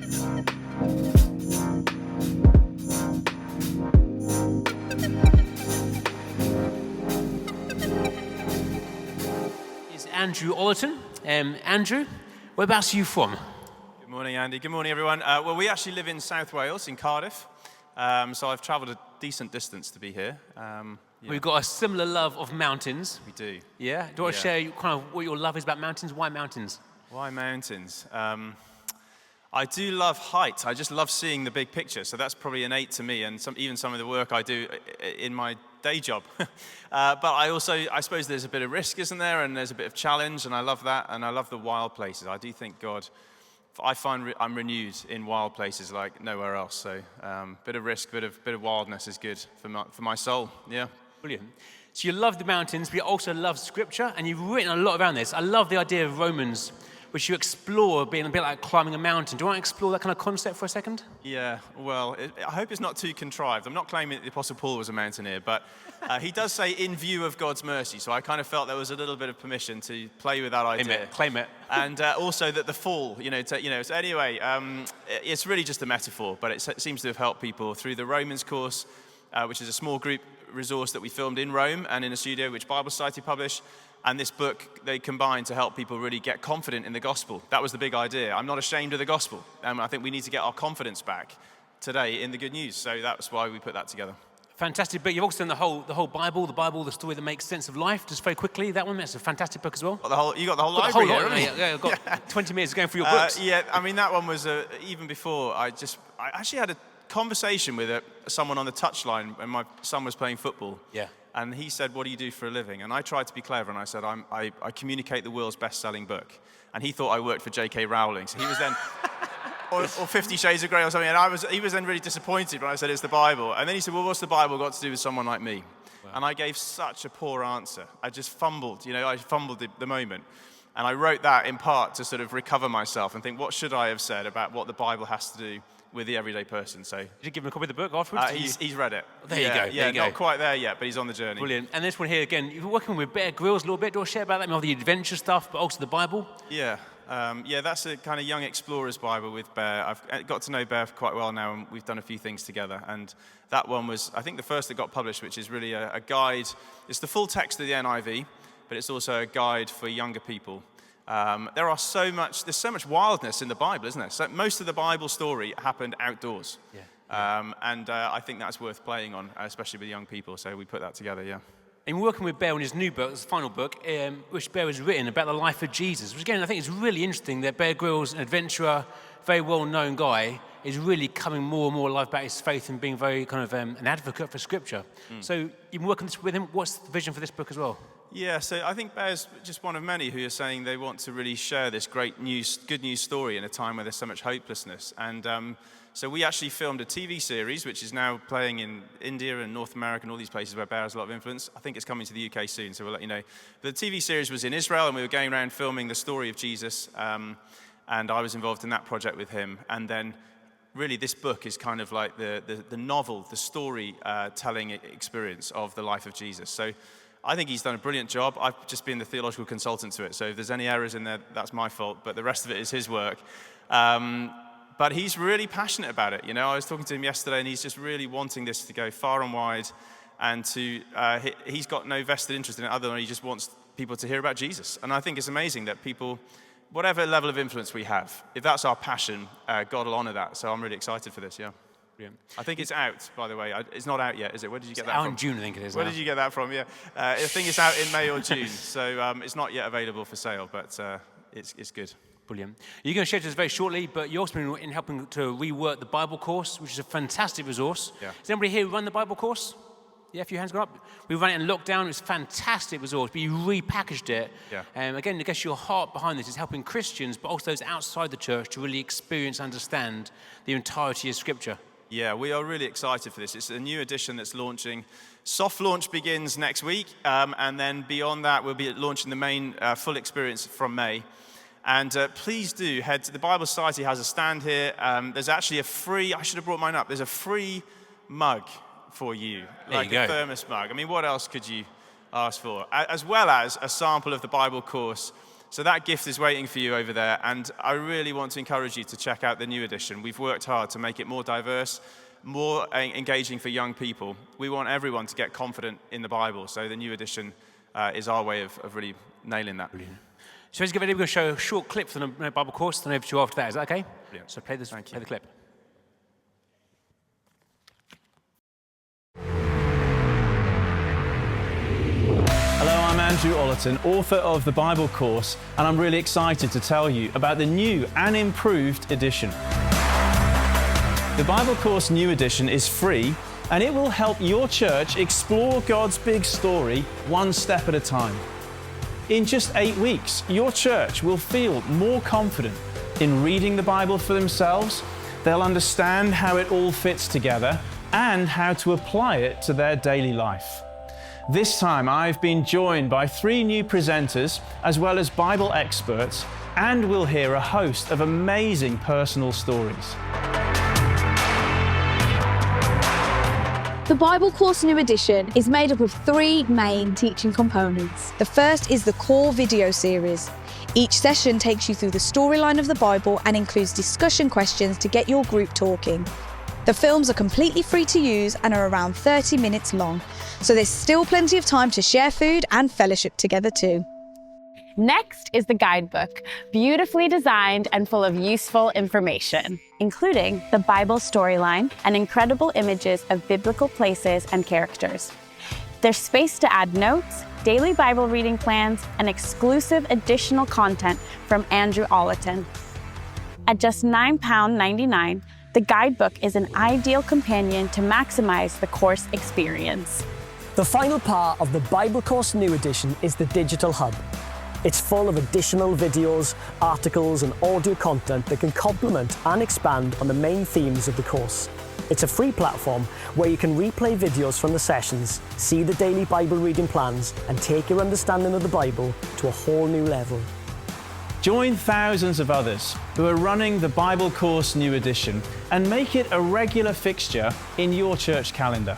It's Andrew Ollerton. Andrew, whereabouts are you from? Good morning, Andy. Good morning, everyone. Well, we actually live in South Wales, in Cardiff. So I've travelled a decent distance to be here. We've got a similar love of mountains. We do. Yeah? Do you want to share kind of what your love is about mountains? Why mountains? Why mountains? I do love height. I just love seeing the big picture. So that's probably innate to me, and even some of the work I do in my day job. But I suppose there's a bit of risk, isn't there? And there's a bit of challenge, and I love that. And I love the wild places. I do think I find I'm renewed in wild places like nowhere else. So bit of risk, bit of wildness is good for my soul. Yeah. Brilliant. So you love the mountains, but you also love Scripture, and you've written a lot around this. I love the idea of Romans, which you explore being a bit like climbing a mountain. Do you want to explore that kind of concept for a second? Yeah, well, I hope it's not too contrived. I'm not claiming that the Apostle Paul was a mountaineer, but he does say in view of God's mercy, so I kind of felt there was a little bit of permission to play with that idea. Claim it. And also that the fall, so anyway, it's really just a metaphor, but it seems to have helped people through the Romans course, which is a small group resource that we filmed in Rome and in a studio which Bible Society published. And this book, they combined to help people really get confident in the gospel. That was the big idea. I'm not ashamed of the gospel. I think we need to get our confidence back today in the good news. So that's why we put that together. Fantastic book. You've also done the whole Bible, the story that makes sense of life. Just very quickly, that one, that's a fantastic book as well. You got the whole library here, haven't you? Yeah, I've got 20 minutes going through your books. Yeah, I mean, that one was, even before, I actually had a conversation with someone on the touchline when my son was playing football. Yeah. And he said, "What do you do for a living?" And I tried to be clever, and I said, I communicate the world's best-selling book. And he thought I worked for J.K. Rowling. So he was then, or 50 Shades of Grey or something. And he was then really disappointed when I said, "It's the Bible." And then he said, "Well, what's the Bible got to do with someone like me?" Wow. And I gave such a poor answer. I just fumbled, I fumbled the moment. And I wrote that in part to sort of recover myself and think, what should I have said about what the Bible has to do with the everyday person? So did you give him a copy of the book afterwards? He's read it. There you go. Yeah, not quite there yet, but he's on the journey. Brilliant. And this one here again, you've been working with Bear Grylls a little bit. Do you want to share about that? All the adventure stuff, but also the Bible. Yeah, that's a kind of young explorer's Bible with Bear. I've got to know Bear quite well now, and we've done a few things together. And that one was, I think, the first that got published, which is really a guide. It's the full text of the NIV, but it's also a guide for younger people. There's so much wildness in the Bible, isn't there? So most of the Bible story happened outdoors. Yeah. And I think that's worth playing on, especially with young people. So we put that together, yeah. And we're working with Bear on his new book, his final book, which Bear has written about the life of Jesus. Which again, I think it's really interesting that Bear Grylls, an adventurer, very well-known guy, is really coming more and more alive about his faith and being very kind of an advocate for Scripture. So you've been working with him. What's the vision for this book as well? Yeah, so I think Bear's just one of many who are saying they want to really share this good news story in a time where there's so much hopelessness. And so we actually filmed a TV series, which is now playing in India and North America and all these places where Bear has a lot of influence. I think it's coming to the UK soon, so we'll let you know. The TV series was in Israel, and we were going around filming the story of Jesus, and I was involved in that project with him. And then really this book is kind of like the novel, the story-telling experience of the life of Jesus. So I think he's done a brilliant job. I've just been the theological consultant to it, so if there's any errors in there, that's my fault, but the rest of it is his work. But he's really passionate about it. I was talking to him yesterday, and he's just really wanting this to go far and wide, and he's got no vested interest in it other than he just wants people to hear about Jesus. And I think it's amazing that people, whatever level of influence we have, if that's our passion, God will honor that. So I'm really excited for this, yeah. Brilliant. I think it's out, by the way. It's not out yet, is it? Where did you get that from? Out in June, I think it is. Where did you get that from? Yeah, I think it's out in May or June, so it's not yet available for sale, but it's good. Brilliant. You're going to share this very shortly, but you're also been in helping to rework the Bible course, which is a fantastic resource. Yeah. Does anybody here run the Bible course? Yeah, a few hands go up. We ran it in lockdown. It was a fantastic resource, but you repackaged it. Yeah. Again, I guess your heart behind this is helping Christians, but also those outside the church to really experience and understand the entirety of Scripture. Yeah, we are really excited for this. It's a new edition that's launching. Soft launch begins next week, and then beyond that, we'll be launching the main full experience from May. And please do head to the Bible Society has a stand here. There's actually I should have brought mine up. There's a free mug for you, like a thermos mug. I mean, what else could you ask for? As well as a sample of the Bible course So that gift is waiting for you over there, and I really want to encourage you to check out the new edition. We've worked hard to make it more diverse, more engaging for young people. We want everyone to get confident in the Bible, so the new edition is our way of really nailing that. Brilliant. So let's get ready. We're going to show a short clip from the Bible course, then over to you after that. Is that okay? Brilliant. So play the clip. Hello, I'm Andrew Ollerton, author of the Bible course, and I'm really excited to tell you about the new and improved edition. The Bible course new edition is free, and it will help your church explore God's big story one step at a time. In just 8 weeks, your church will feel more confident in reading the Bible for themselves. They'll understand how it all fits together and how to apply it to their daily life. This time, I've been joined by 3 new presenters, as well as Bible experts, and we'll hear a host of amazing personal stories. The Bible Course New Edition is made up of 3 main teaching components. The first is the core video series. Each session takes you through the storyline of the Bible and includes discussion questions to get your group talking. The films are completely free to use and are around 30 minutes long, so there's still plenty of time to share food and fellowship together too. Next is the guidebook, beautifully designed and full of useful information, including the Bible storyline and incredible images of biblical places and characters. There's space to add notes, daily Bible reading plans, and exclusive additional content from Andrew Ollerton. At just £9.99, the guidebook is an ideal companion to maximize the course experience. The final part of the Bible Course New Edition is the Digital Hub. It's full of additional videos, articles and audio content that can complement and expand on the main themes of the course. It's a free platform where you can replay videos from the sessions, see the daily Bible reading plans, and take your understanding of the Bible to a whole new level. Join thousands of others who are running the Bible course new edition and make it a regular fixture in your church calendar.